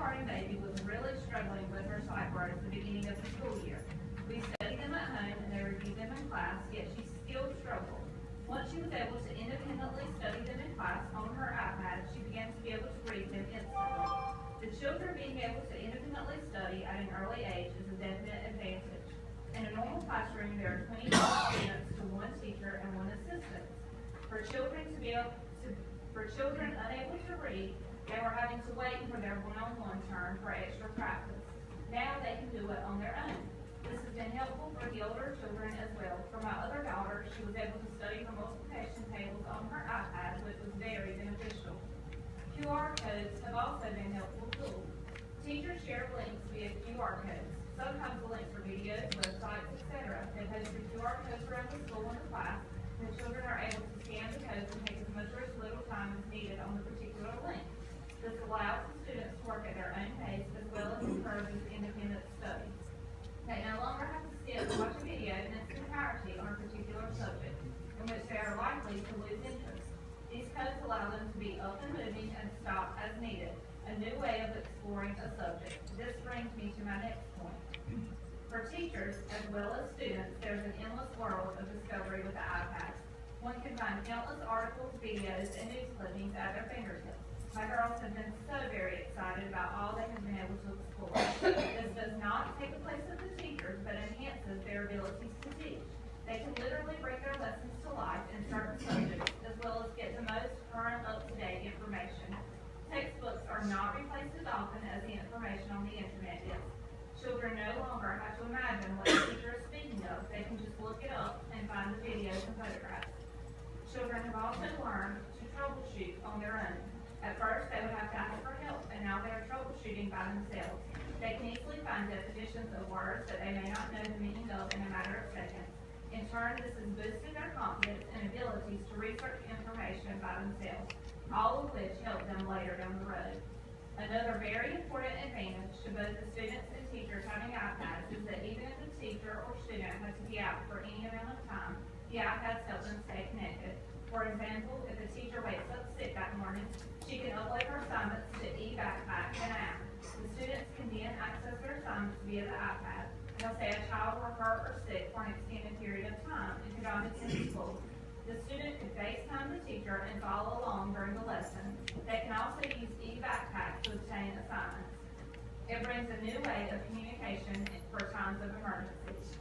kindergarten baby was really struggling with her sight words at the beginning of the school year. We studied them at home and they reviewed them in class, yet she still struggled. Once she was able to independently study them in class on her iPad, she began to be able to read them instantly. The children being able to independently study at an early age is a definite advantage. In a normal classroom, there are 20 students to one teacher and one assistant. For children unable to read, they were having to wait for their one-on-one turn for extra practice. Now they can do it on their own. This has been helpful for the older children as well. For my other daughter, she was able to study her multiplication tables on her iPad, which was very beneficial. QR codes have also been helpful tools. Teachers share links via QR codes. Sometimes the links are videos, websites, etc. They post the QR codes around the school and the class, and the children are able to scan the codes and take as much or as little time as needed on the particular link. This allows the students to work at their own pace as well as encourages independent study. They no longer have to sit and watch a video in its entirety on a particular subject, in which they are likely to lose interest. These codes allow them to be up and moving and stop as needed, a new way of exploring a subject. This brings me to my next point. For teachers, as well as students, there's an endless world of discovery with the iPad. One can find countless articles, videos, and news clippings at their fingertips. My girls have been so very excited about all they have been able to explore. This does not take the place of the teachers, but enhances their abilities to teach. They can literally bring their lessons to life in certain subjects, as well as get the most current, up-to-date information. Textbooks are not replaced as often as the information on the internet is. Children no longer have to imagine what the teacher is speaking of. They can just look it up and find the videos and photographs. Children have also learned to troubleshoot on their own. At first, they would have to ask for help, and now they are troubleshooting by themselves. They can easily find definitions of words that they may not know the meaning of in a matter of seconds. In turn, this has boosted their confidence and abilities to research information by themselves, all of which help them later down the road. Another very important advantage to both the students and teachers having iPads is that even if the teacher or student has to be out for any amount of time, the iPads help them stay connected. For example, if a teacher wakes up sick that morning, she can upload her assignments to eBackpack and app. The students can then access their assignments via the iPad. They'll say a child were hurt or sick for an extended period of time and could not attend school. The student could FaceTime the teacher and follow along during the lesson. They can also use eBackpack to obtain assignments. It brings a new way of communication for times of emergency.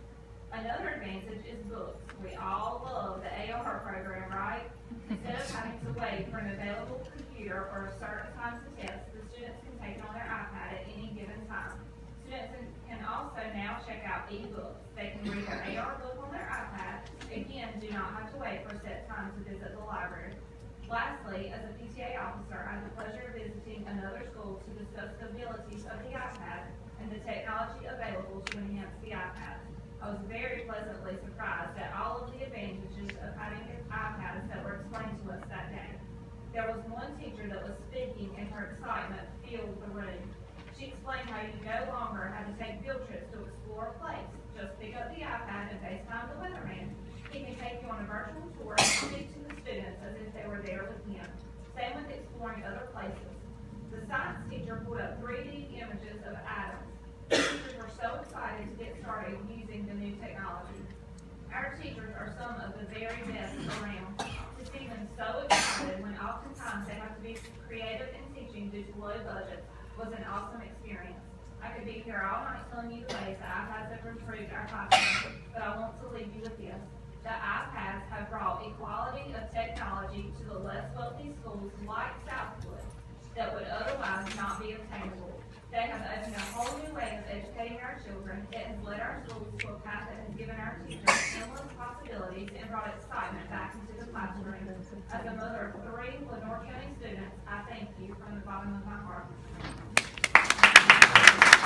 Another advantage is books. We all love the AR program, right? Instead of having to wait for an available computer or a certain time to test, the students can take it on their iPad at any given time. Students can also now check out e-books. They can read their AR book on their iPad. Again, do not have to wait for a set time to visit the library. Lastly, as a PTA officer, I had the pleasure of visiting another school to discuss the abilities of the iPad and the technology available to enhance the iPad. I was very pleasantly surprised at all of the advantages of having iPads that were explained to us that day. There was one teacher that was speaking and her excitement filled the room. She explained how you no longer had to take field trips to explore a place. Just pick up the iPad and FaceTime the weatherman. He can take you on a virtual tour and speak to the students as if they were there with him. Same with exploring other places. The science teacher put up 3D images of atoms. Teachers were so excited to get started using the new technology. Our teachers are some of the very best around. To see them so excited when oftentimes they have to be creative in teaching due to low budgets was an awesome experience. I could be here all night telling you the ways the iPads have improved our classroom, but I want to leave you with this. The iPads have brought equality of technology to the less wealthy schools like Southwood that would otherwise not be obtainable. They have opened a whole new way of educating our children. It has led our schools to a path that has given our teachers endless possibilities and brought excitement back into the classroom. As a mother of